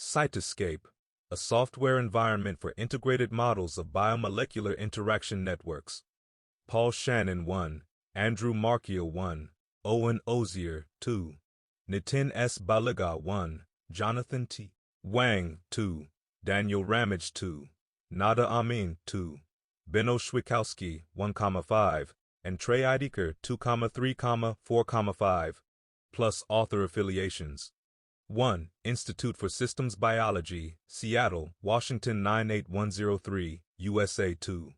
Cytoscape, a software environment for integrated models of biomolecular interaction networks. Paul Shannon 1, Andrew Markiel 1, Owen Ozier 2, Nitin S. Baliga 1, Jonathan T. Wang 2, Daniel Ramage 2, Nada Amin 2, Benno 1,5, and Trey Eidiker 2,3, 4, 5, plus author affiliations. 1. Institute for Systems Biology, Seattle, Washington 98103, USA 2.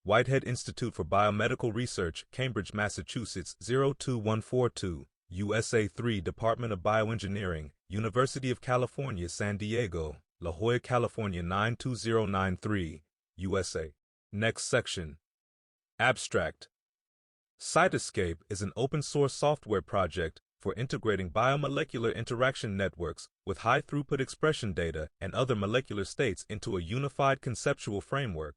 Whitehead Institute for Biomedical Research, Cambridge, Massachusetts 02142, USA 3. Department of Bioengineering, University of California, San Diego, La Jolla, California 92093, USA. Next section. Abstract. Cytoscape is an open-source software project for integrating biomolecular interaction networks with high-throughput expression data and other molecular states into a unified conceptual framework.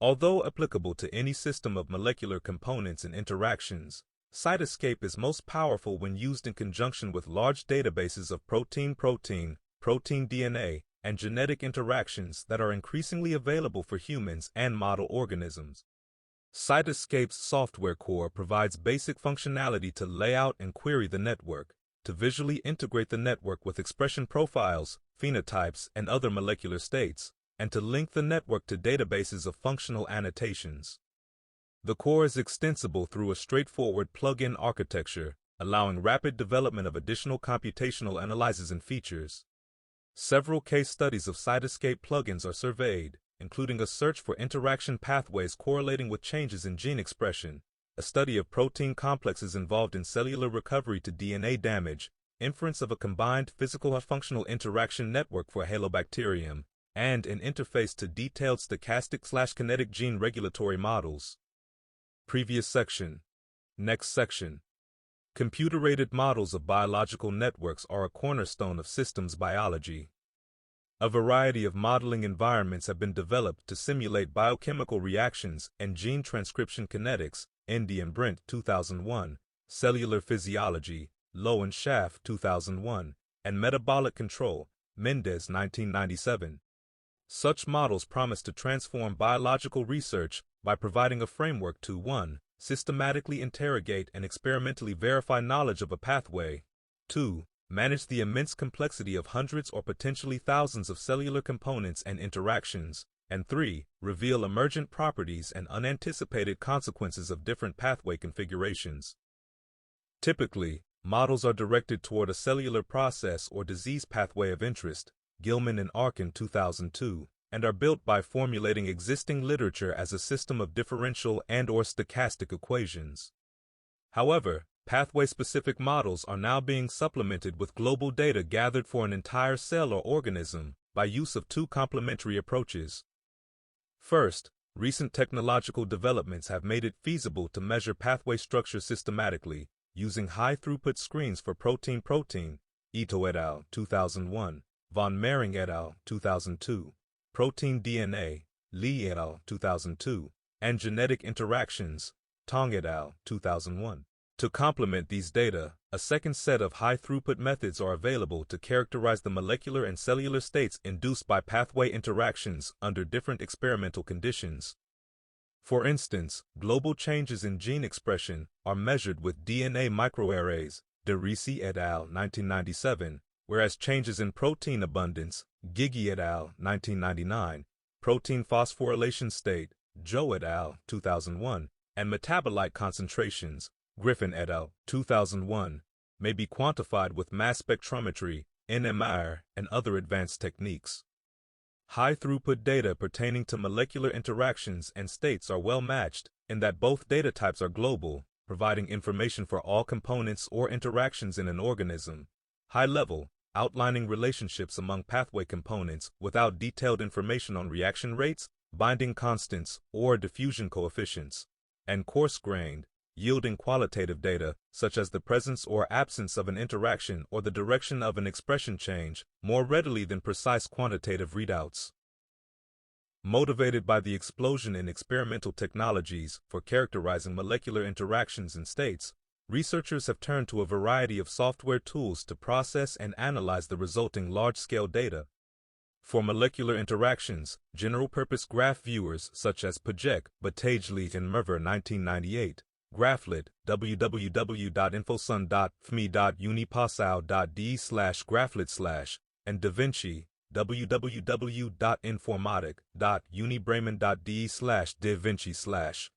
Although applicable to any system of molecular components and interactions, Cytoscape is most powerful when used in conjunction with large databases of protein-protein, protein-DNA, and genetic interactions that are increasingly available for humans and model organisms. Cytoscape's software core provides basic functionality to lay out and query the network, to visually integrate the network with expression profiles, phenotypes, and other molecular states, and to link the network to databases of functional annotations. The core is extensible through a straightforward plug-in architecture, allowing rapid development of additional computational analyses and features. Several case studies of Cytoscape plugins are surveyed, including a search for interaction pathways correlating with changes in gene expression, a study of protein complexes involved in cellular recovery to DNA damage, inference of a combined physical-functional interaction network for Halobacterium, and an interface to detailed stochastic/kinetic gene regulatory models. Previous section. Next section. Computer-aided models of biological networks are a cornerstone of systems biology. A variety of modeling environments have been developed to simulate biochemical reactions and gene transcription kinetics, Indy and Brent 2001, cellular physiology, Low and Schaff 2001, and metabolic control, Mendez 1997. Such models promise to transform biological research by providing a framework to 1. Systematically interrogate and experimentally verify knowledge of a pathway, 2. Manage the immense complexity of hundreds or potentially thousands of cellular components and interactions, and 3. Reveal emergent properties and unanticipated consequences of different pathway configurations. Typically, models are directed toward a cellular process or disease pathway of interest, Gilman and Arkin 2002, and are built by formulating existing literature as a system of differential and/or stochastic equations. However, pathway-specific models are now being supplemented with global data gathered for an entire cell or organism by use of two complementary approaches. First, recent technological developments have made it feasible to measure pathway structure systematically using high-throughput screens for protein-protein, Ito et al. 2001, von Mering et al. 2002, protein DNA, Lee et al. 2002, and genetic interactions, Tong et al. 2001. To complement these data, a second set of high-throughput methods are available to characterize the molecular and cellular states induced by pathway interactions under different experimental conditions. For instance, global changes in gene expression are measured with DNA microarrays, De Risi et al. 1997, whereas changes in protein abundance, Gigi et al. 1999, protein phosphorylation state, Zhou et al. 2001, and metabolite concentrations, Griffin et al. 2001, may be quantified with mass spectrometry, NMR, and other advanced techniques. High-throughput data pertaining to molecular interactions and states are well matched in that both data types are global, providing information for all components or interactions in an organism. High-level, outlining relationships among pathway components without detailed information on reaction rates, binding constants, or diffusion coefficients. And coarse-grained, yielding qualitative data, such as the presence or absence of an interaction or the direction of an expression change, more readily than precise quantitative readouts. Motivated by the explosion in experimental technologies for characterizing molecular interactions and states, researchers have turned to a variety of software tools to process and analyze the resulting large-scale data. For molecular interactions, general-purpose graph viewers such as Project, Batagely and Merver 1998, Graphlet, www.infosum.fmi.unipassau.de/graphlet/ and DaVinci, www.informatic.unibremen.de/davinci/,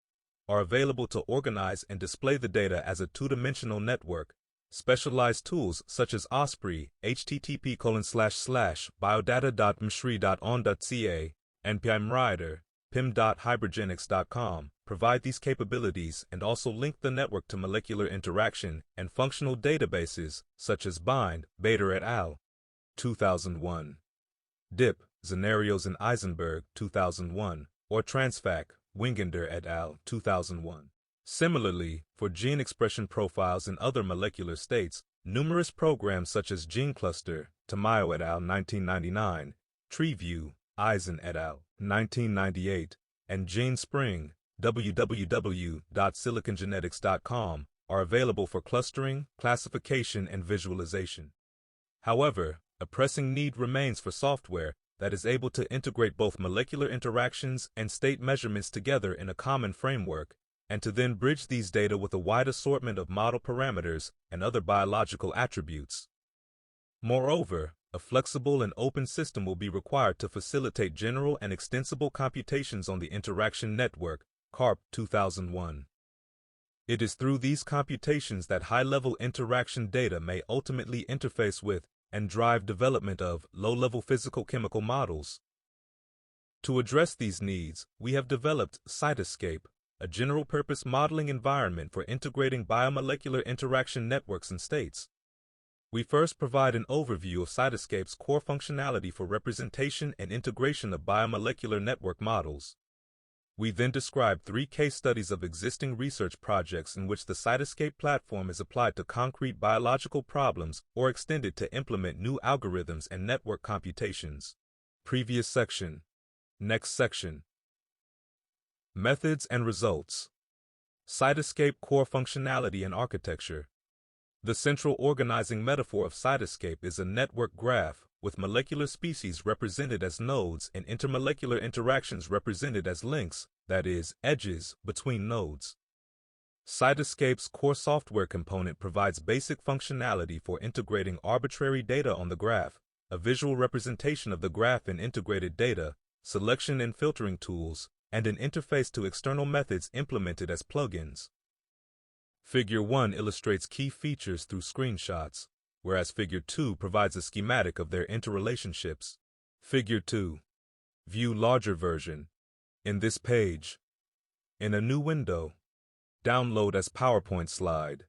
are available to organize and display the data as a two-dimensional network. Specialized tools such as Osprey, http://biodata.mshri.on.ca, and PIMRider, pim.hypergenics.com, provide these capabilities and also link the network to molecular interaction and functional databases such as Bind, Bader et al. 2001. DIP, Zanarios and Eisenberg, 2001, or Transfac, Wingender et al. 2001. Similarly, for gene expression profiles in other molecular states, numerous programs such as GeneCluster, Tamayo et al. 1999, TreeView, Eisen et al. 1998, and GeneSpring, www.silicongenetics.com, are available for clustering, classification, and visualization. However, a pressing need remains for software that is able to integrate both molecular interactions and state measurements together in a common framework, and to then bridge these data with a wide assortment of model parameters and other biological attributes. Moreover, a flexible and open system will be required to facilitate general and extensible computations on the interaction network, CARP 2001. It is through these computations that high-level interaction data may ultimately interface with and drive development of low-level physical-chemical models. To address these needs, we have developed Cytoscape, a general-purpose modeling environment for integrating biomolecular interaction networks and states. We first provide an overview of Cytoscape's core functionality for representation and integration of biomolecular network models. We then describe 3 case studies of existing research projects in which the Cytoscape platform is applied to concrete biological problems or extended to implement new algorithms and network computations. Previous section. Next section. Methods and results. Cytoscape core functionality and architecture. The central organizing metaphor of Cytoscape is a network graph, with molecular species represented as nodes and intermolecular interactions represented as links, that is, edges, between nodes. Cytoscape's core software component provides basic functionality for integrating arbitrary data on the graph, a visual representation of the graph in integrated data, selection and filtering tools, and an interface to external methods implemented as plugins. Figure 1 illustrates key features through screenshots, whereas Figure 2 provides a schematic of their interrelationships. Figure 2. View larger version. In this page. In a new window. Download as PowerPoint slide.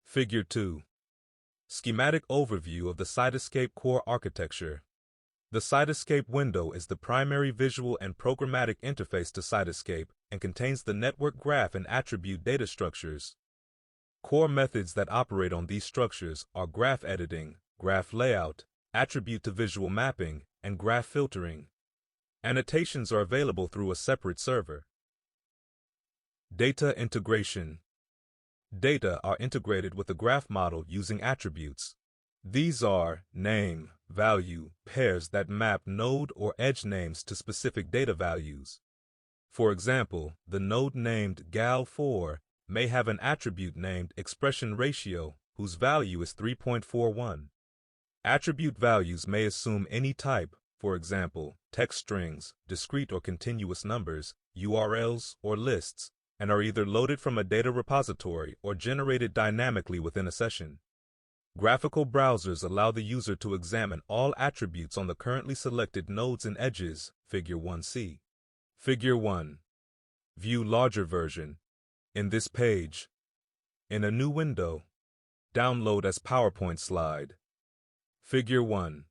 Figure 2. Schematic overview of the Cytoscape core architecture. The Cytoscape window is the primary visual and programmatic interface to Cytoscape and contains the network graph and attribute data structures. Core methods that operate on these structures are graph editing, graph layout, attribute to visual mapping, and graph filtering. Annotations are available through a separate server. Data integration. Data are integrated with the graph model using attributes. These are name, value, pairs that map node or edge names to specific data values. For example, the node named gal4 may have an attribute named expression ratio, whose value is 3.41. Attribute values may assume any type, for example, text strings, discrete or continuous numbers, URLs, or lists, and are either loaded from a data repository or generated dynamically within a session. Graphical browsers allow the user to examine all attributes on the currently selected nodes and edges, Figure 1c. Figure 1. View larger version. In this page. In a new window. Download as PowerPoint slide. Figure 1.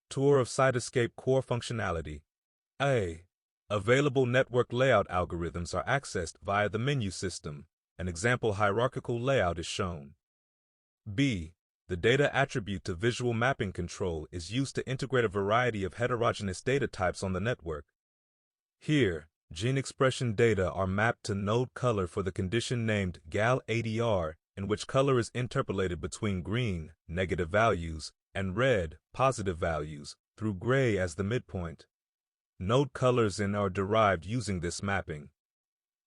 Tour of Cytoscape core functionality. A. Available network layout algorithms are accessed via the menu system. An example hierarchical layout is shown. B. The data attribute to visual mapping control is used to integrate a variety of heterogeneous data types on the network. Here, gene expression data are mapped to node color for the condition named gal ADR in which color is interpolated between green, negative values, and red, positive values, through gray as the midpoint. Node colors in are derived using this mapping.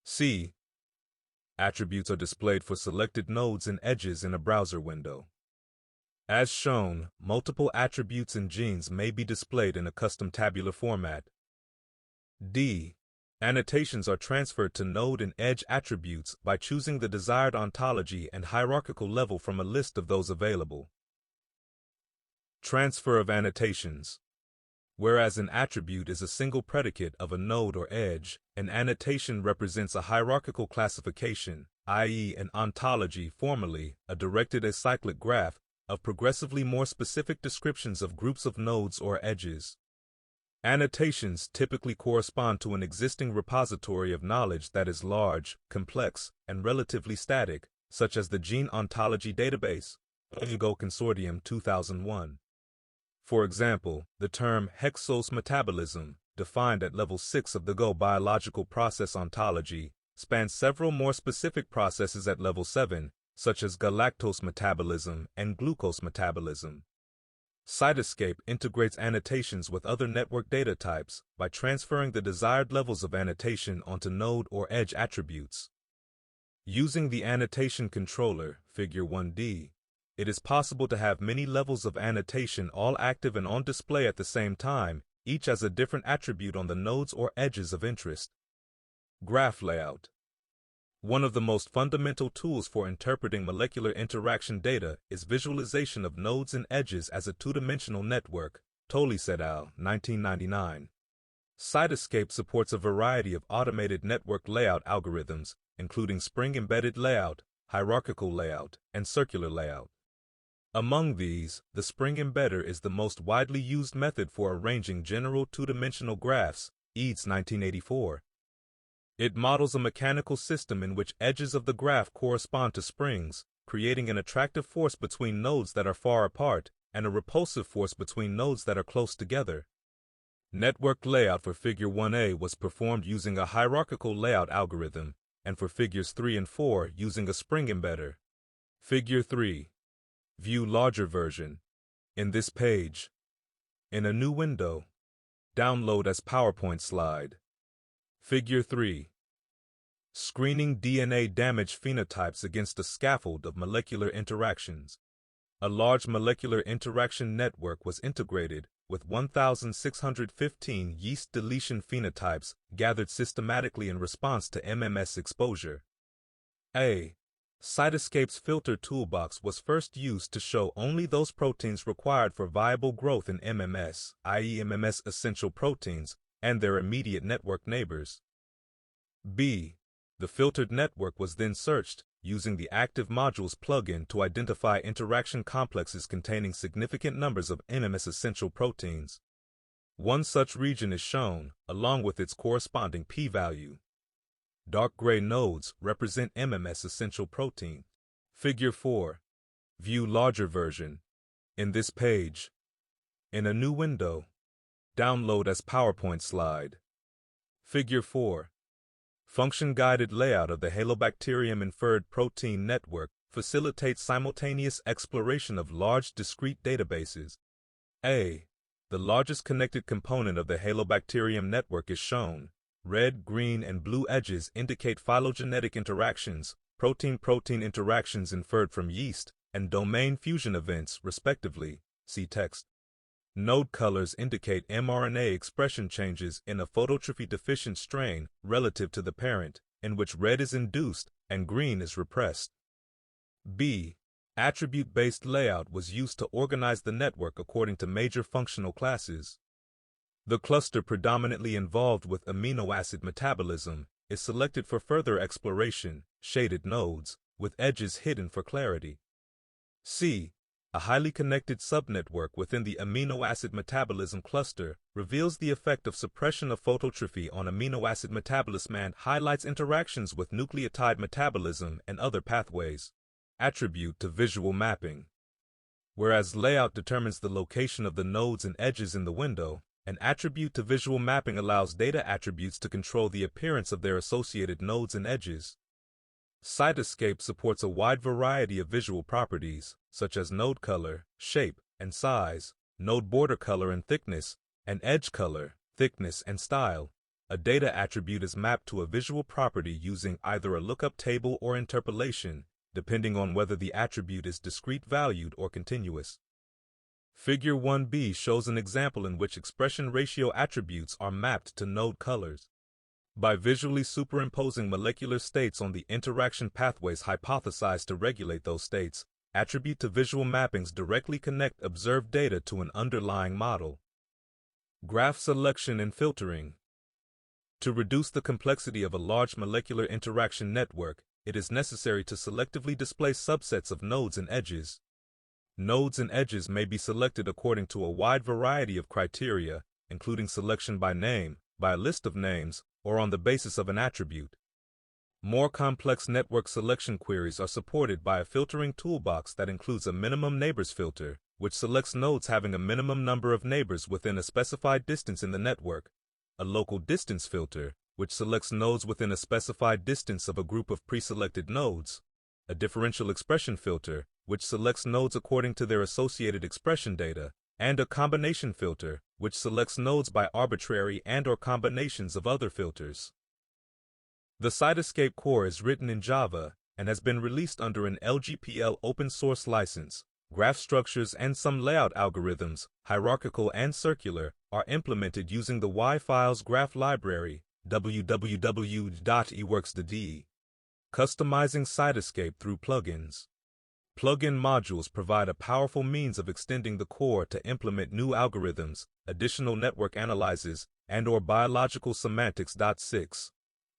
C. Attributes are displayed for selected nodes and edges in a browser window. As shown, multiple attributes and genes may be displayed in a custom tabular format. D. Annotations are transferred to node and edge attributes by choosing the desired ontology and hierarchical level from a list of those available. Transfer of annotations. Whereas an attribute is a single predicate of a node or edge, an annotation represents a hierarchical classification, i.e., an ontology, formally, a directed acyclic graph, of progressively more specific descriptions of groups of nodes or edges. Annotations typically correspond to an existing repository of knowledge that is large, complex, and relatively static, such as the Gene Ontology Database, Go Consortium 2001. For example, the term hexose metabolism, defined at level 6 of the Go biological process ontology, spans several more specific processes at level 7, such as galactose metabolism and glucose metabolism. Cytoscape integrates annotations with other network data types by transferring the desired levels of annotation onto node or edge attributes. Using the annotation controller, Figure 1D, it is possible to have many levels of annotation all active and on display at the same time, each as a different attribute on the nodes or edges of interest. Graph layout. One of the most fundamental tools for interpreting molecular interaction data is visualization of nodes and edges as a two-dimensional network, Tolley et al., 1999. Cytoscape supports a variety of automated network layout algorithms, including spring-embedded layout, hierarchical layout, and circular layout. Among these, the spring embedder is the most widely used method for arranging general two-dimensional graphs, Eads 1984. It models a mechanical system in which edges of the graph correspond to springs, creating an attractive force between nodes that are far apart and a repulsive force between nodes that are close together. Network layout for Figure 1A was performed using a hierarchical layout algorithm, and for Figures 3 and 4 using a spring embedder. Figure 3. View larger version. In this page. In a new window. Download as PowerPoint slide. Figure 3. Screening DNA damage phenotypes against a scaffold of molecular interactions. A large molecular interaction network was integrated with 1,615 yeast deletion phenotypes gathered systematically in response to MMS exposure. A. Cytoscape's filter toolbox was first used to show only those proteins required for viable growth in MMS, i.e. MMS essential proteins, and their immediate network neighbors. B. The filtered network was then searched, using the Active Modules plugin to identify interaction complexes containing significant numbers of MMS essential proteins. One such region is shown, along with its corresponding p-value. Dark gray nodes represent MMS essential protein. Figure 4. View larger version. In this page. In a new window. Download as PowerPoint slide. Figure 4. Function-guided layout of the Halobacterium inferred protein network facilitates simultaneous exploration of large discrete databases. A. The largest connected component of the Halobacterium network is shown. Red, green, and blue edges indicate phylogenetic interactions, protein-protein interactions inferred from yeast, and domain fusion events, respectively. See text. Node colors indicate mRNA expression changes in a phototrophy-deficient strain relative to the parent, in which red is induced and green is repressed. B. Attribute-based layout was used to organize the network according to major functional classes. The cluster predominantly involved with amino acid metabolism is selected for further exploration, shaded nodes, with edges hidden for clarity. C. A highly connected subnetwork within the amino acid metabolism cluster reveals the effect of suppression of phototrophy on amino acid metabolism and highlights interactions with nucleotide metabolism and other pathways. Attribute to visual mapping. Whereas layout determines the location of the nodes and edges in the window, an attribute to visual mapping allows data attributes to control the appearance of their associated nodes and edges. Cytoscape supports a wide variety of visual properties, such as node color, shape, and size, node border color and thickness, and edge color, thickness, and style. A data attribute is mapped to a visual property using either a lookup table or interpolation, depending on whether the attribute is discrete valued or continuous. Figure 1b shows an example in which expression ratio attributes are mapped to node colors. By visually superimposing molecular states on the interaction pathways hypothesized to regulate those states, attribute-to-visual mappings directly connect observed data to an underlying model. Graph selection and filtering. To reduce the complexity of a large molecular interaction network, it is necessary to selectively display subsets of nodes and edges. Nodes and edges may be selected according to a wide variety of criteria, including selection by name, by a list of names, or on the basis of an attribute. More complex network selection queries are supported by a filtering toolbox that includes a minimum neighbors filter, which selects nodes having a minimum number of neighbors within a specified distance in the network, a local distance filter, which selects nodes within a specified distance of a group of preselected nodes, a differential expression filter, which selects nodes according to their associated expression data, and a combination filter, which selects nodes by arbitrary and/or combinations of other filters. The Cytoscape core is written in Java and has been released under an LGPL open-source license. Graph structures and some layout algorithms, hierarchical and circular, are implemented using the Y-Files graph library, www.eworks.de. Customizing Cytoscape through plugins. Plugin modules provide a powerful means of extending the core to implement new algorithms, additional network analyses, and/or biological semantics. 6.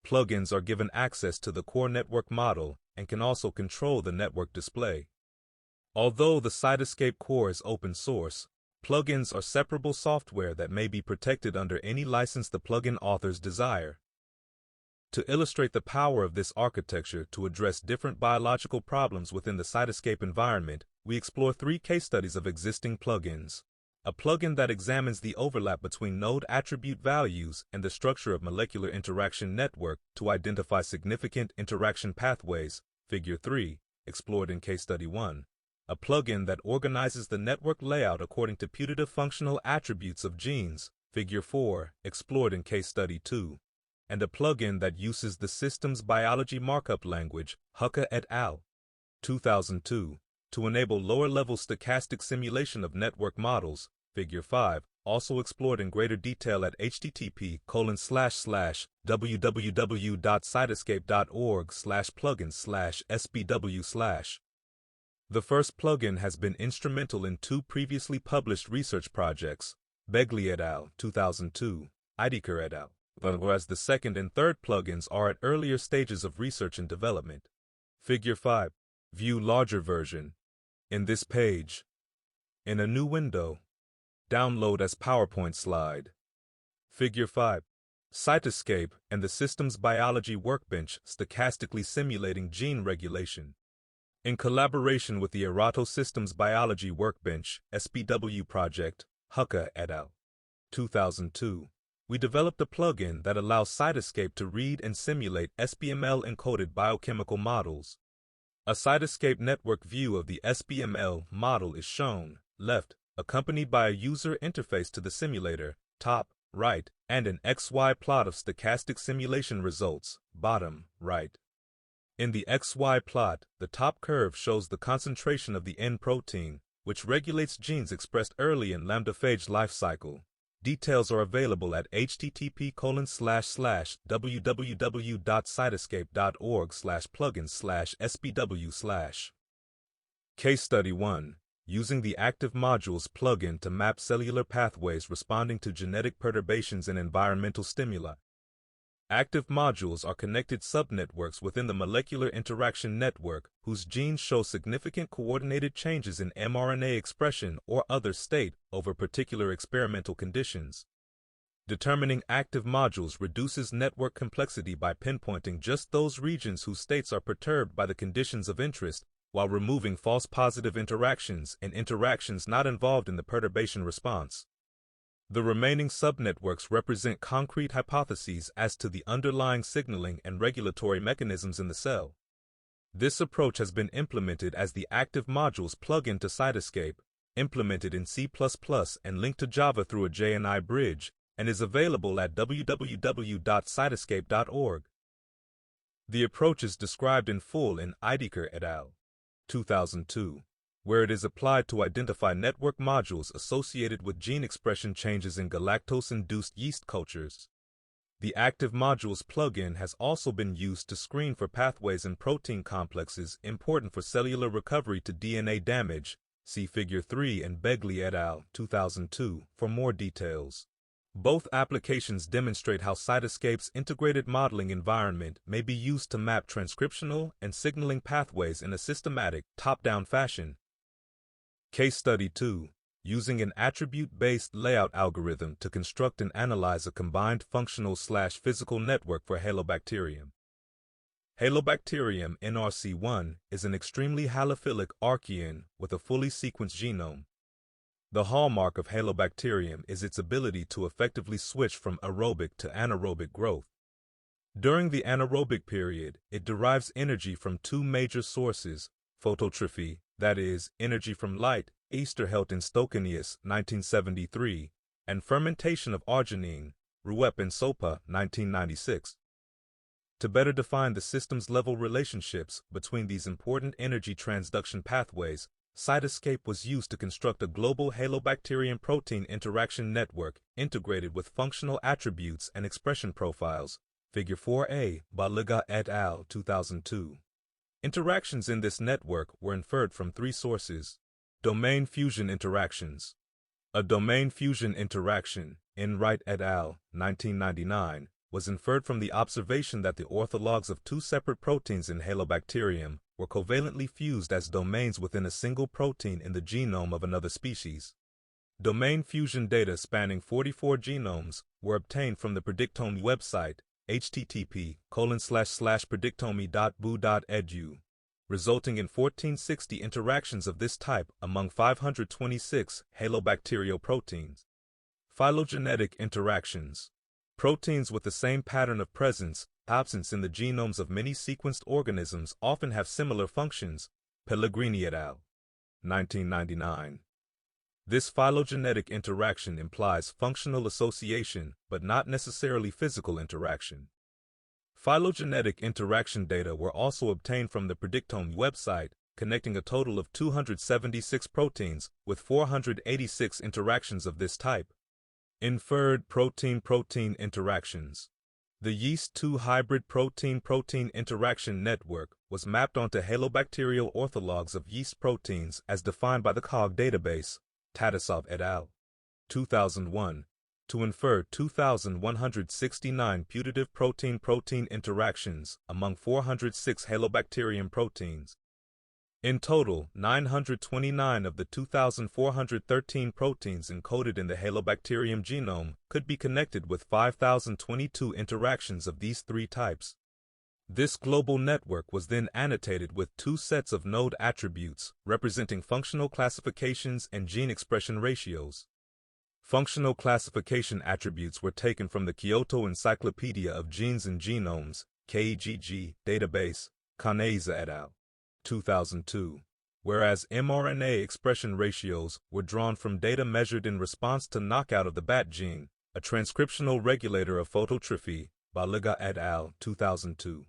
Plugins are given access to the core network model and can also control the network display. Although the Cytoscape core is open source, plugins are separable software that may be protected under any license the plugin authors desire. To illustrate the power of this architecture to address different biological problems within the Cytoscape environment, we explore 3 case studies of existing plugins. A plugin that examines the overlap between node attribute values and the structure of molecular interaction network to identify significant interaction pathways, Figure 3, explored in Case Study 1. A plugin that organizes the network layout according to putative functional attributes of genes, Figure 4, explored in Case Study 2. And a plugin that uses the systems biology markup language, Hucka et al. 2002, to enable lower-level stochastic simulation of network models, Figure 5, also explored in greater detail at http://www.cytoscape.org/plugins/sbw/. The first plugin has been instrumental in 2 previously published research projects, Begley et al. 2002, Eidiker et al. Whereas the second and third plugins are at earlier stages of research and development. Figure 5. View larger version. In this page. In a new window. Download as PowerPoint slide. Figure 5. Cytoscape and the Systems Biology Workbench stochastically simulating gene regulation. In collaboration with the Erato Systems Biology Workbench SBW project, Hucka et al. 2002. We developed a plugin that allows Cytoscape to read and simulate SBML-encoded biochemical models. A Cytoscape network view of the SBML model is shown, left, accompanied by a user interface to the simulator, top, right, and an XY plot of stochastic simulation results, bottom, right. In the XY plot, the top curve shows the concentration of the N protein, which regulates genes expressed early in lambda-phage life cycle. Details are available at http://www.cytoscape.org/plugins/sbw/. Case Study 1. Using the Active Modules plugin to map cellular pathways responding to genetic perturbations and environmental stimuli. Active modules are connected subnetworks within the molecular interaction network whose genes show significant coordinated changes in mRNA expression or other state over particular experimental conditions. Determining active modules reduces network complexity by pinpointing just those regions whose states are perturbed by the conditions of interest, while removing false positive interactions and interactions not involved in the perturbation response. The remaining subnetworks represent concrete hypotheses as to the underlying signaling and regulatory mechanisms in the cell. This approach has been implemented as the Active Modules plugin to Cytoscape, implemented in C++ and linked to Java through a JNI bridge, and is available at www.cytoscape.org. The approach is described in full in Eidiker et al. 2002, where it is applied to identify network modules associated with gene expression changes in galactose-induced yeast cultures. The Active Modules plugin has also been used to screen for pathways in protein complexes important for cellular recovery to DNA damage. See Figure 3 and Begley et al. 2002 for more details. Both applications demonstrate how Cytoscape's integrated modeling environment may be used to map transcriptional and signaling pathways in a systematic, top-down fashion. Case Study 2. Using an attribute-based layout algorithm to construct and analyze a combined functional/physical network for Halobacterium. Halobacterium NRC1 is an extremely halophilic archaean with a fully sequenced genome. The hallmark of Halobacterium is its ability to effectively switch from aerobic to anaerobic growth. During the anaerobic period, it derives energy from two major sources: phototrophy, that is, energy from light, Easterhelt and Stokenius, 1973, and fermentation of arginine, Ruep and Sopa, 1996. To better define the systems-level relationships between these important energy transduction pathways, Cytoscape was used to construct a global Halobacterium protein interaction network integrated with functional attributes and expression profiles. Figure 4a, Baliga et al. 2002. Interactions in this network were inferred from three sources. Domain fusion interactions. A domain fusion interaction, Enright et al. 1999, was inferred from the observation that the orthologs of two separate proteins in Halobacterium were covalently fused as domains within a single protein in the genome of another species. Domain fusion data spanning 44 genomes were obtained from the Predictome website, http://predictome.bu.edu, resulting in 1460 interactions of this type among 526 halobacterial proteins. Phylogenetic interactions. Proteins with the same pattern of presence/absence in the genomes of many sequenced organisms often have similar functions. Pellegrini et al. 1999. This phylogenetic interaction implies functional association, but not necessarily physical interaction. Phylogenetic interaction data were also obtained from the Predictome website, connecting a total of 276 proteins with 486 interactions of this type. Inferred protein-protein interactions. The yeast-2 hybrid protein-protein interaction network was mapped onto halobacterial orthologs of yeast proteins as defined by the COG database, Tatasov et al. 2001, to infer 2,169 putative protein-protein interactions among 406 halobacterium proteins. In total, 929 of the 2,413 proteins encoded in the Halobacterium genome could be connected with 5,022 interactions of these three types. This global network was then annotated with two sets of node attributes representing functional classifications and gene expression ratios. Functional classification attributes were taken from the Kyoto Encyclopedia of Genes and Genomes, KEGG, database, Kaneza et al. 2002, whereas mRNA expression ratios were drawn from data measured in response to knockout of the BAT gene, a transcriptional regulator of phototrophy, Baliga et al. 2002.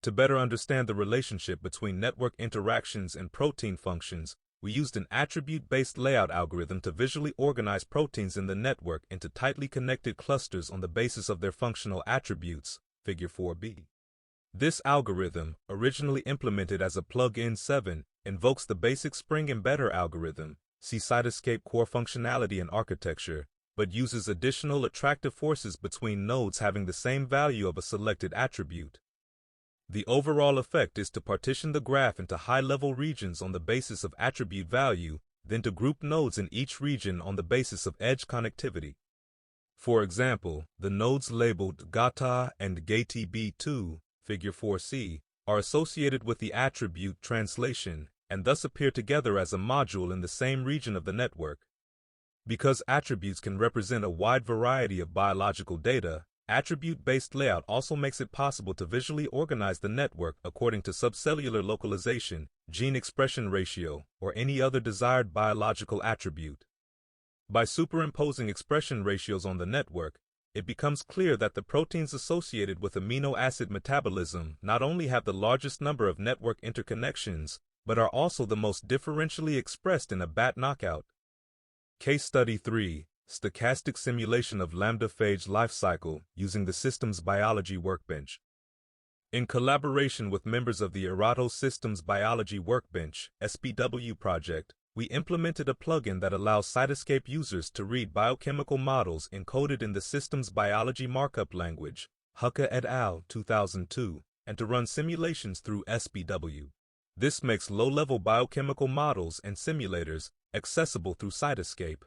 To better understand the relationship between network interactions and protein functions, we used an attribute-based layout algorithm to visually organize proteins in the network into tightly connected clusters on the basis of their functional attributes, Figure 4b. This algorithm, originally implemented as a plug-in 7, invokes the basic spring embedder algorithm, see Cytoscape core functionality and architecture, but uses additional attractive forces between nodes having the same value of a selected attribute. The overall effect is to partition the graph into high-level regions on the basis of attribute value, then to group nodes in each region on the basis of edge connectivity. For example, the nodes labeled GATA and GATB2, Figure 4c, are associated with the attribute translation and thus appear together as a module in the same region of the network. Because attributes can represent a wide variety of biological data, Attribute-based layout also makes it possible to visually organize the network according to subcellular localization, gene expression ratio, or any other desired biological attribute. By superimposing expression ratios on the network, it becomes clear that the proteins associated with amino acid metabolism not only have the largest number of network interconnections, but are also the most differentially expressed in a bat knockout. Case Study 3. Stochastic simulation of lambda phage life cycle using the Systems Biology Workbench. In collaboration with members of the Erato Systems Biology Workbench (SBW) project, we implemented a plugin that allows Cytoscape users to read biochemical models encoded in the Systems Biology Markup Language, Hucka et al. 2002, and to run simulations through SBW. This makes low-level biochemical models and simulators accessible through Cytoscape.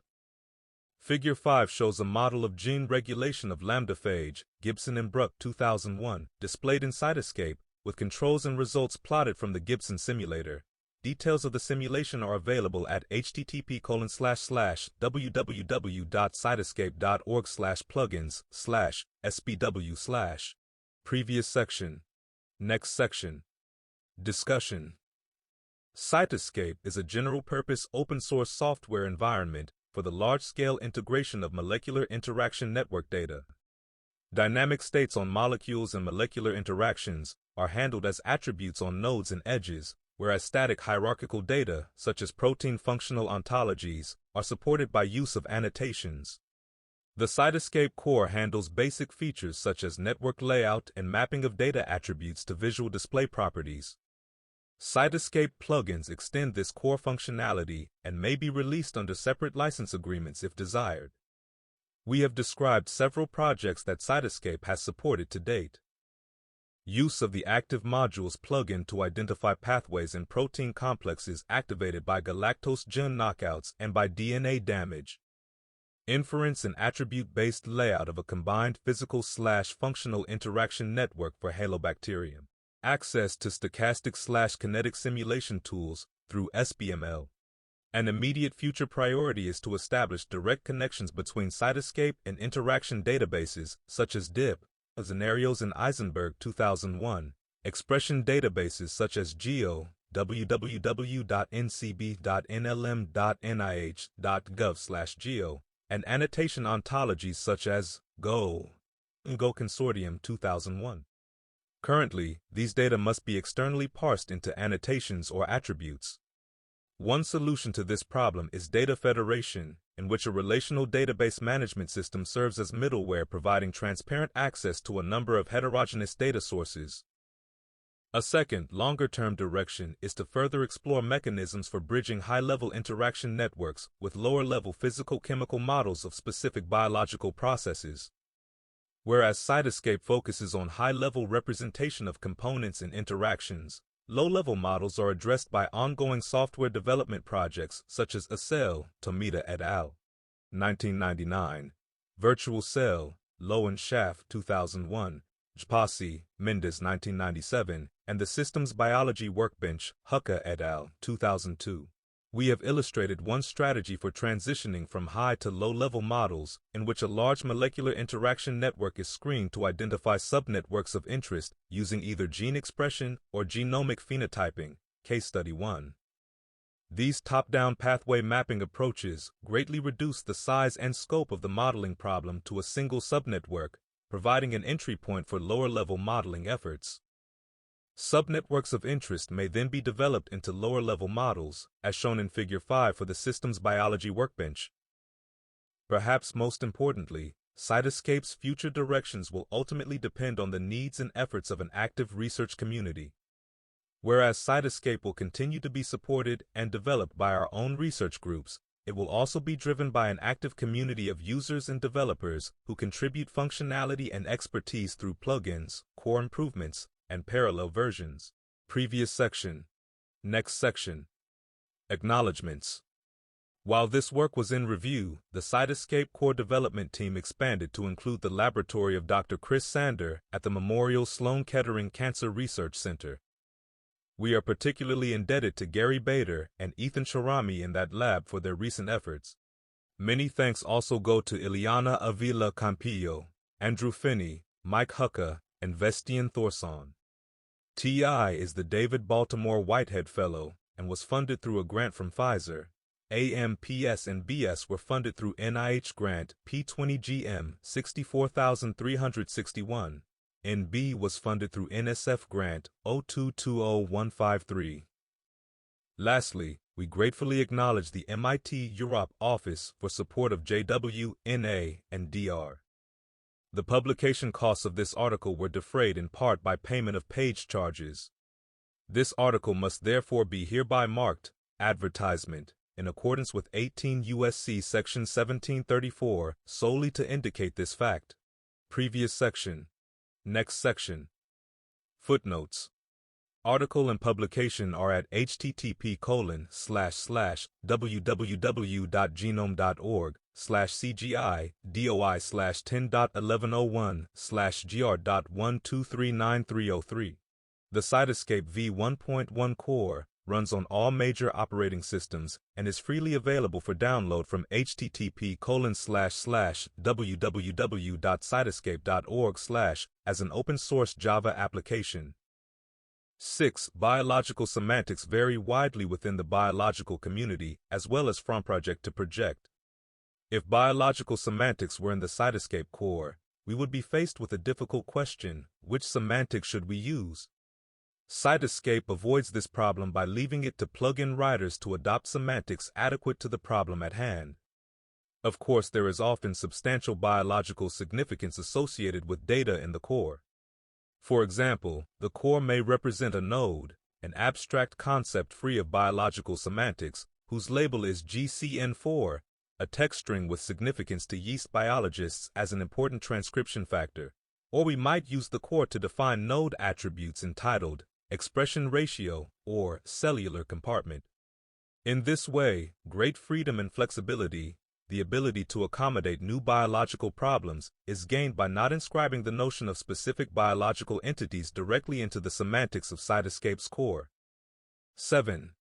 Figure 5 shows a model of gene regulation of lambda phage, Gibson and Bruck 2001, displayed in Cytoscape, with controls and results plotted from the Gibson simulator. Details of the simulation are available at http://www.cytoscape.org/plugins/SBW/. Previous section. Next section. Discussion. Cytoscape is a general-purpose open-source software environment for the large-scale integration of molecular interaction network data. Dynamic states on molecules and molecular interactions are handled as attributes on nodes and edges, whereas static hierarchical data, such as protein functional ontologies, are supported by use of annotations. The Cytoscape core handles basic features such as network layout and mapping of data attributes to visual display properties. Cytoscape plugins extend this core functionality and may be released under separate license agreements if desired. We have described several projects that Cytoscape has supported to date. Use of the Active Modules plugin to identify pathways in protein complexes activated by galactose gen knockouts and by DNA damage. Inference and attribute-based layout of a combined physical/functional interaction network for Halobacterium. Access to stochastic/kinetic simulation tools through SBML. An immediate future priority is to establish direct connections between Cytoscape and interaction databases such as DIP, Zenarios and Eisenberg 2001, expression databases such as GEO, www.ncb.nlm.nih.gov/geo, and annotation ontologies such as Go Consortium 2001. Currently, these data must be externally parsed into annotations or attributes. One solution to this problem is data federation, in which a relational database management system serves as middleware providing transparent access to a number of heterogeneous data sources. A second, longer-term direction is to further explore mechanisms for bridging high-level interaction networks with lower-level physical-chemical models of specific biological processes. Whereas Cytoscape focuses on high-level representation of components and interactions, low-level models are addressed by ongoing software development projects such as ACell, Tomita et al. 1999, Virtual Cell, Low and Schaff 2001, Jpasi, Mendes 1997, and the Systems Biology Workbench, Hucka et al. 2002. We have illustrated one strategy for transitioning from high to low-level models in which a large molecular interaction network is screened to identify subnetworks of interest using either gene expression or genomic phenotyping, Case Study 1. These top-down pathway mapping approaches greatly reduce the size and scope of the modeling problem to a single subnetwork, providing an entry point for lower-level modeling efforts. Subnetworks of interest may then be developed into lower-level models, as shown in Figure 5 for the Systems Biology Workbench. Perhaps most importantly, Cytoscape's future directions will ultimately depend on the needs and efforts of an active research community. Whereas Cytoscape will continue to be supported and developed by our own research groups, it will also be driven by an active community of users and developers who contribute functionality and expertise through plugins, core improvements, and parallel versions. Previous section. Next section. Acknowledgements. While this work was in review, the Cytoscape core development team expanded to include the laboratory of Dr. Chris Sander at the Memorial Sloan Kettering Cancer Research Center. We are particularly indebted to Gary Bader and Ethan Charami in that lab for their recent efforts. Many thanks also go to Ileana Avila Campillo, Andrew Finney, Mike Hucka, and Vestian Thorson. TI is the David Baltimore Whitehead Fellow and was funded through a grant from Pfizer. AMPS and BS were funded through NIH grant P20GM 64361. NB was funded through NSF grant 0220153. Lastly, we gratefully acknowledge the MIT Europe Office for support of JW, NA, and DR. The publication costs of this article were defrayed in part by payment of page charges. This article must therefore be hereby marked advertisement in accordance with 18 U.S.C. Section 1734 solely to indicate this fact. Previous section. Next section. Footnotes. Article and publication are at http://www.genome.org/cgi.doi/10.1101/gr.1239303. The Cytoscape v1.1 core runs on all major operating systems and is freely available for download from http://www.cytoscape.org/ as an open-source Java application. 6. Biological semantics vary widely within the biological community as well as from project to project. If biological semantics were in the Cytoscape core, we would be faced with a difficult question: which semantic should we use? Cytoscape avoids this problem by leaving it to plug-in writers to adopt semantics adequate to the problem at hand. Of course, there is often substantial biological significance associated with data in the core. For example, the core may represent a node, an abstract concept free of biological semantics, whose label is GCN4, a text string with significance to yeast biologists as an important transcription factor. Or we might use the core to define node attributes entitled expression ratio or cellular compartment. In this way, great freedom and flexibility, the ability to accommodate new biological problems, is gained by not inscribing the notion of specific biological entities directly into the semantics of Cytoscape's core. 7.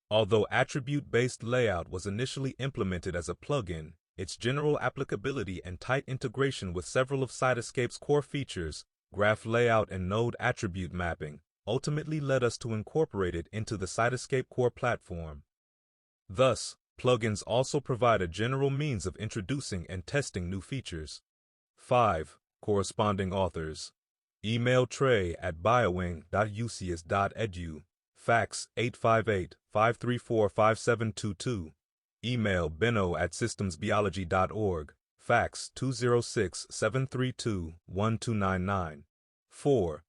Although attribute-based layout was initially implemented as a plugin, its general applicability and tight integration with several of Cytoscape's core features, graph layout and node attribute mapping, ultimately led us to incorporate it into the Cytoscape core platform. Thus, plugins also provide a general means of introducing and testing new features. 5. Corresponding authors. Email Trey at biowing.ucs.edu. Fax 858-534-5722. Email Benno at systemsbiology.org. Fax 206-732-1299. 4.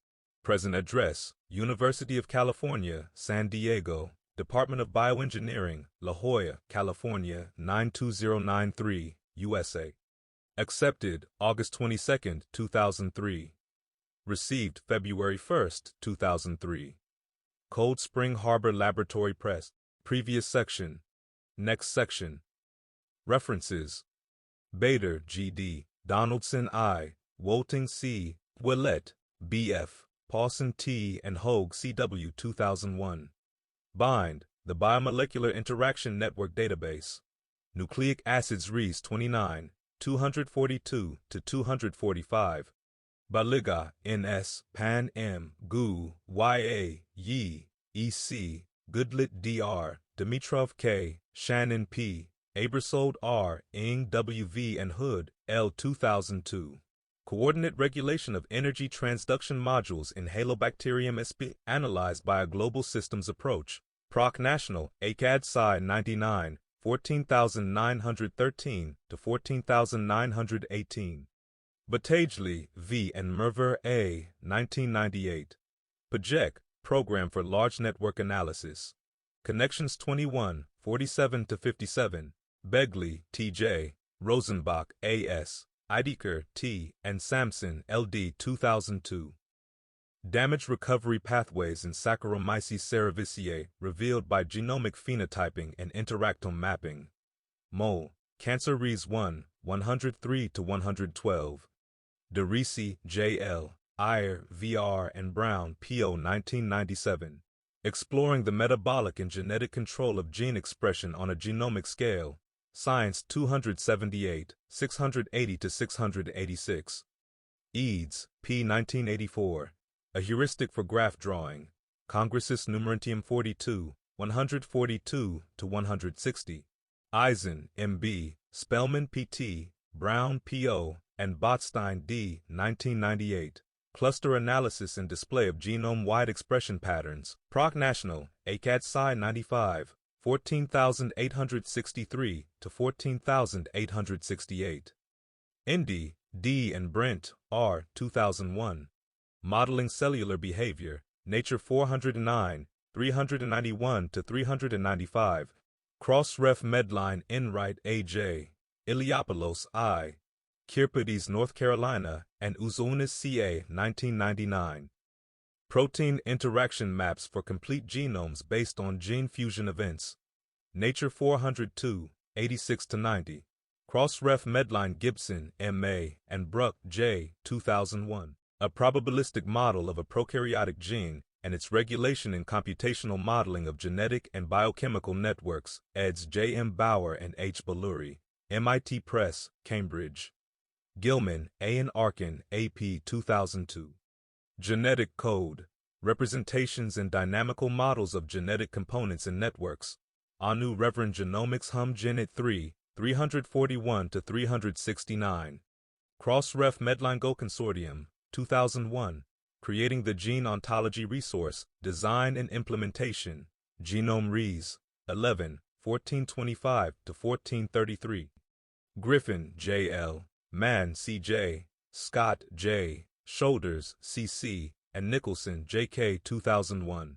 Present address: University of California, San Diego, Department of Bioengineering, La Jolla, California 92093, USA. Accepted August 22, 2003. Received February 1, 2003. Cold Spring Harbor Laboratory Press. Previous section. Next section. References: Bader, G.D., Donaldson, I., Wolting, C., Willett, B.F., Paulson, T., and Hogue, C.W. 2001. Bind, the Biomolecular Interaction Network Database. Nucleic Acids Res 29, 242-245. Baliga, N.S., Pan M., Gu, Y.A., Yi, E.C., Goodlet, D.R., Dimitrov, K., Shannon, P., Abersold, R., Ing, W.V., and Hood, L. 2002. Coordinate regulation of energy transduction modules in Halobacterium sp. analyzed by a global systems approach. Proc National, ACAD Sci 99, 14913 to 14918. Batagely, V. and Merver, A. 1998. Project, Program for Large Network Analysis. Connections 21, 47-57. Begley, T.J., Rosenbach, A.S., Eidiker, T., and Sampson, L.D. 2002. Damage recovery pathways in Saccharomyces cerevisiae revealed by genomic phenotyping and interactome mapping. Mole, Cancer Res 1, 103-112. DeRisi, J.L., Iyer, V.R., and Brown, P.O. 1997. Exploring the metabolic and genetic control of gene expression on a genomic scale. Science 278, 680-686. Eads, P. 1984. A Heuristic for Graph Drawing. Congressus Numerentium 42, 142-160. Eisen, M.B., Spellman, P.T., Brown, P.O., and Botstein, D. 1998. Cluster Analysis and Display of Genome-Wide Expression Patterns. Proc National, ACAD Sci 95, 14,863 to 14,868. Indy, D. and Brent, R. 2001. Modeling Cellular Behavior. Nature 409, 391 to 395. Crossref Medline Enright, A.J. Iliopoulos, I. Kirpides, North Carolina, and Uzounis, C.A. 1999. Protein Interaction Maps for Complete Genomes Based on Gene Fusion Events. Nature 402, 86 to 90. Crossref Medline Gibson, M.A., and Bruck, J. 2001. A probabilistic model of a prokaryotic gene and its regulation in computational modeling of genetic and biochemical networks, eds. J. M. Bauer and H. Belluri. MIT Press, Cambridge. Gilman, A. and Arkin, A.P. 2002. Genetic Code. Representations and dynamical models of genetic components and networks. Anu Reverend Genomics Hum Genet 3, 341 to 369. Crossref Medline Go Consortium, 2001. Creating the Gene Ontology Resource, Design and Implementation. Genome Res. 11, 1425 to 1433. Griffin, J. L. Mann, C. J. Scott, J. Shoulders, C. C. and Nicholson, J. K. 2001.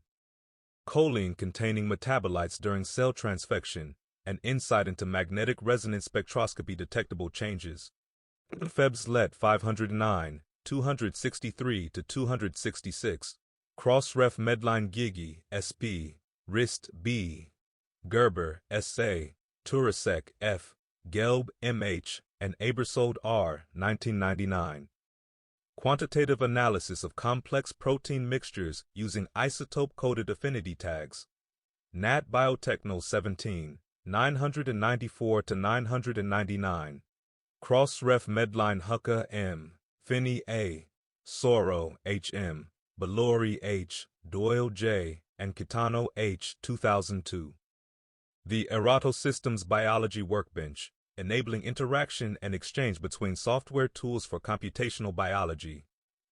Choline-containing metabolites during cell transfection, an insight into magnetic resonance spectroscopy detectable changes. Febs Let 509, 263 to 266. Crossref Medline Gigi, SP. Rist, B. Gerber, S.A. Turasek, F. Gelb, M.H., and Abersold, R. 1999. Quantitative Analysis of Complex Protein Mixtures Using Isotope-Coded Affinity Tags. Nat Biotechno 17, 994 to 999. Crossref Medline Hucka, M. Finney, A. Soro, H. M. Bellori, H. Doyle, J. and Kitano, H. 2002. The Eratosystems Biology Workbench, enabling interaction and exchange between software tools for computational biology.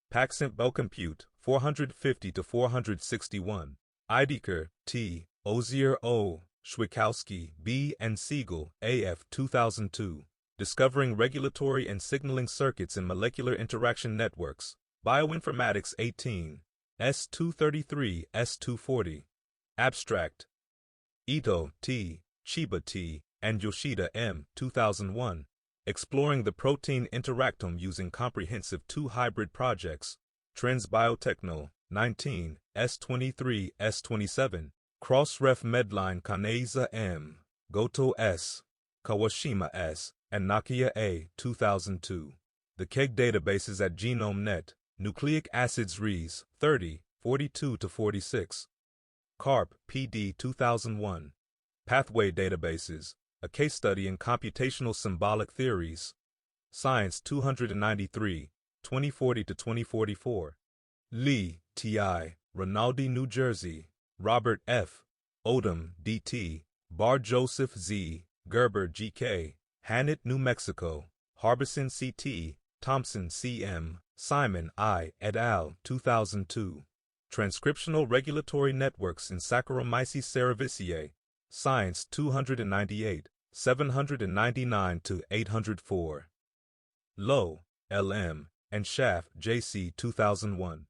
Paxent Bellcompute, 450 to 461. Eidecker, T. Ozier, O. Schwickowski, B. and Siegel, A.F. 2002. Discovering Regulatory and Signaling Circuits in Molecular Interaction Networks. Bioinformatics 18. S233, S240. Abstract. Ito, T. Chiba, T. and Yoshida, M. 2001. Exploring the Protein Interactome Using Comprehensive 2 Hybrid Projects. Trends Biotechno, 19, S23, S27. Crossref Medline Kaneiza, M. Goto, S. Kawashima, S. and Nakia, A. 2002. The KEGG databases at GenomeNet. Nucleic Acids Res. 30, 42 to 46. Karp, P.D. 2001. Pathway Databases. A Case Study in Computational Symbolic Theories. Science 293, 2040 to 2044. Lee, T.I., Rinaldi, New Jersey. Robert F. Odom, D.T., Bar Joseph, Z., Gerber, G.K., Hannett, New Mexico. Harbison, C.T., Thompson, C.M., Simon, I., et al., 2002. Transcriptional Regulatory Networks in Saccharomyces cerevisiae. Science 298, 799 to 804. Lowe, L.M., and Schaff, J.C. 2001.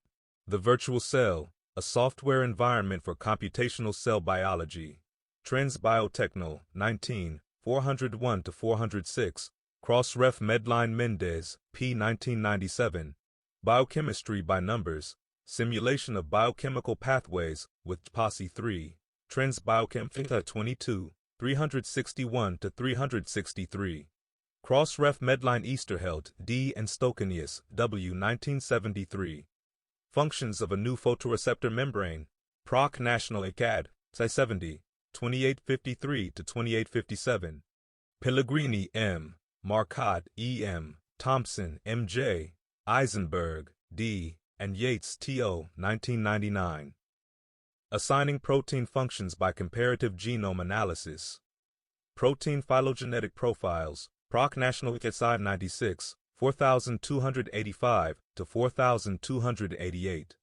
The Virtual Cell, a Software Environment for Computational Cell Biology. Trends Biotechno, 19, 401 to 406. Crossref Medline Mendez, P. 1997. Biochemistry by Numbers. Simulation of Biochemical Pathways with POSSE 3. Trends Biochem 22, 361 to 363. Crossref Medline Easterhelt, D. and Stokanius, W. 1973. Functions of a New Photoreceptor Membrane. Proc National ACAD, Sci 70, 2853 to 2857. Pellegrini, M. Marcotte, E. M. Thompson, M. J. Eisenberg, D., and Yates, T.O., 1999. Assigning protein functions by comparative genome analysis. Protein phylogenetic profiles, Proc National SI 96, 4285 to 4288.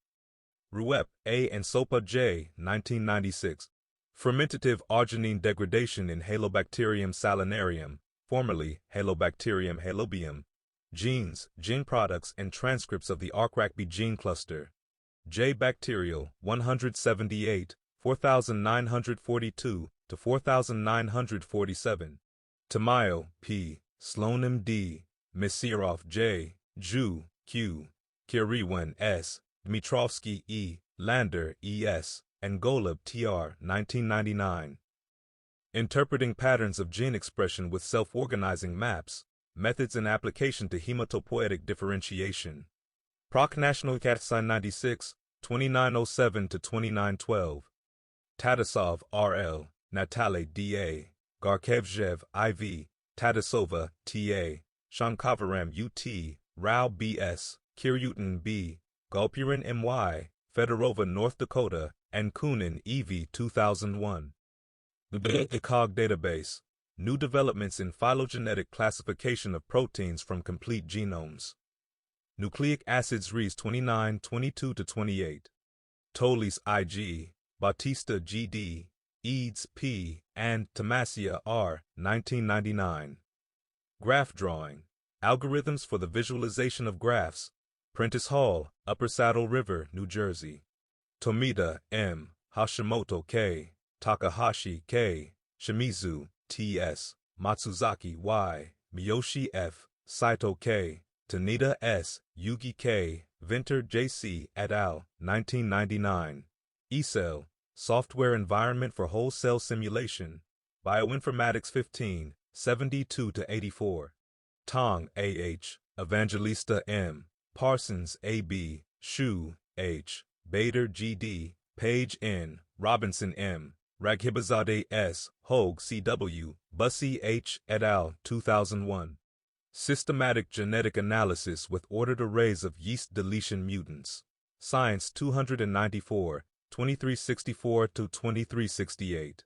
Ruep, A. and Sopa, J. 1996. Fermentative arginine degradation in Halobacterium salinarium, formerly Halobacterium halobium. Genes, gene products, and transcripts of the ArcRacB gene cluster. J. Bacterial, 178, 4942 to 4947. Tamayo, P. Sloan, M.D., Misirov, J., Zhu, Q., Kiriwan, S., Dmitrovsky, E., Lander, E.S., and Golub, T.R., 1999. Interpreting patterns of gene expression with self-organizing maps, methods and application to hematopoietic differentiation. Proc National SI 96, 2907 to 2912. Tatasov, R.L., Natale, D.A., Garkevzhev, I.V., Tatasova, T.A., Shankavaram, U.T., Rao, B.S., Kiryutin, B., Gulpurin, M.Y., Fedorova, North Dakota, and Kunin, E.V., 2001. The ECOG database. New developments in phylogenetic classification of proteins from complete genomes. Nucleic acids Res 29, 22 to 28. Tolis, I.G., Bautista, G.D., Eads, P., and Tomasia, R., 1999. Graph drawing. Algorithms for the visualization of graphs. Prentice Hall, Upper Saddle River, New Jersey. Tomita, M., Hashimoto, K., Takahashi, K., Shimizu, T.S., Matsuzaki, Y., Miyoshi, F., Saito, K., Tanita, S., Yugi, K., Venter, J.C., et al., 1999. eCell, Software Environment for Whole Cell Simulation. Bioinformatics 15, 72 to 84. Tong, A.H., Evangelista, M., Parsons, A.B., Shu, H., Bader, G.D., Page, N., Robinson, M., Raghibazadeh, S., Hogue, C.W., Bussey, H., et al., 2001. Systematic genetic analysis with ordered arrays of yeast deletion mutants. Science 294, 2364 to 2368.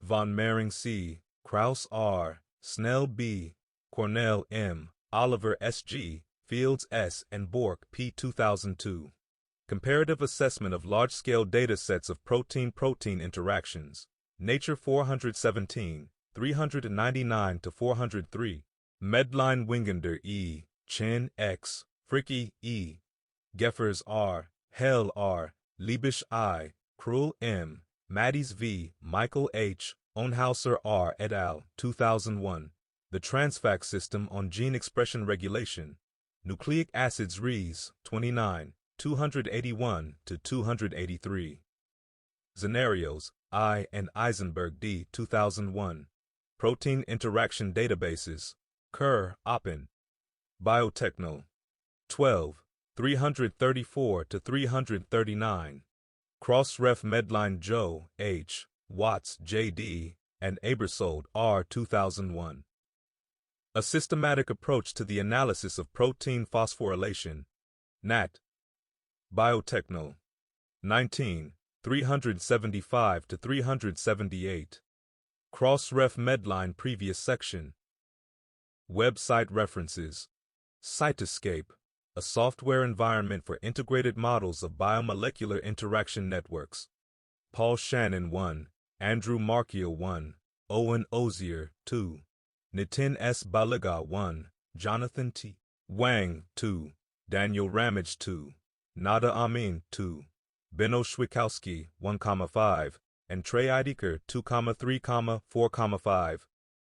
Von Mering, C., Krauss, R., Snell, B., Cornell, M., Oliver, S.G., Fields, S., and Bork, P. 2002. Comparative assessment of large-scale data sets of protein-protein interactions. Nature 417, 399 to 403. Medline, Wingender, E., Chen, X., Fricke, E., Geffers, R., Hell, R., Liebisch, I., Krull, M., Matties, V., Michael H., Onhauser, R. et al., 2001. The Transfac System on Gene Expression Regulation. Nucleic acids Res 29, 281 to 283. Scenarios, I. and Eisenberg, D. 2001. Protein Interaction Databases. Kerr, Oppen. Biotechno. 12, 334 to 339. Crossref Medline Joe, H., Watts, J.D., and Abersold, R. 2001. A Systematic Approach to the Analysis of Protein Phosphorylation. Nat. Biotechno. 19, 375 to 378. Crossref Medline Previous Section. Website references. Cytoscape, a software environment for integrated models of biomolecular interaction networks. Paul Shannon 1, Andrew Markiel 1, Owen Ozier 2, Nitin S. Baliga 1, Jonathan T. Wang 2, Daniel Ramage 2, Nada Amin 2, Benno Schwikowski 1,5, and Trey Eidiker 2,3,4,5.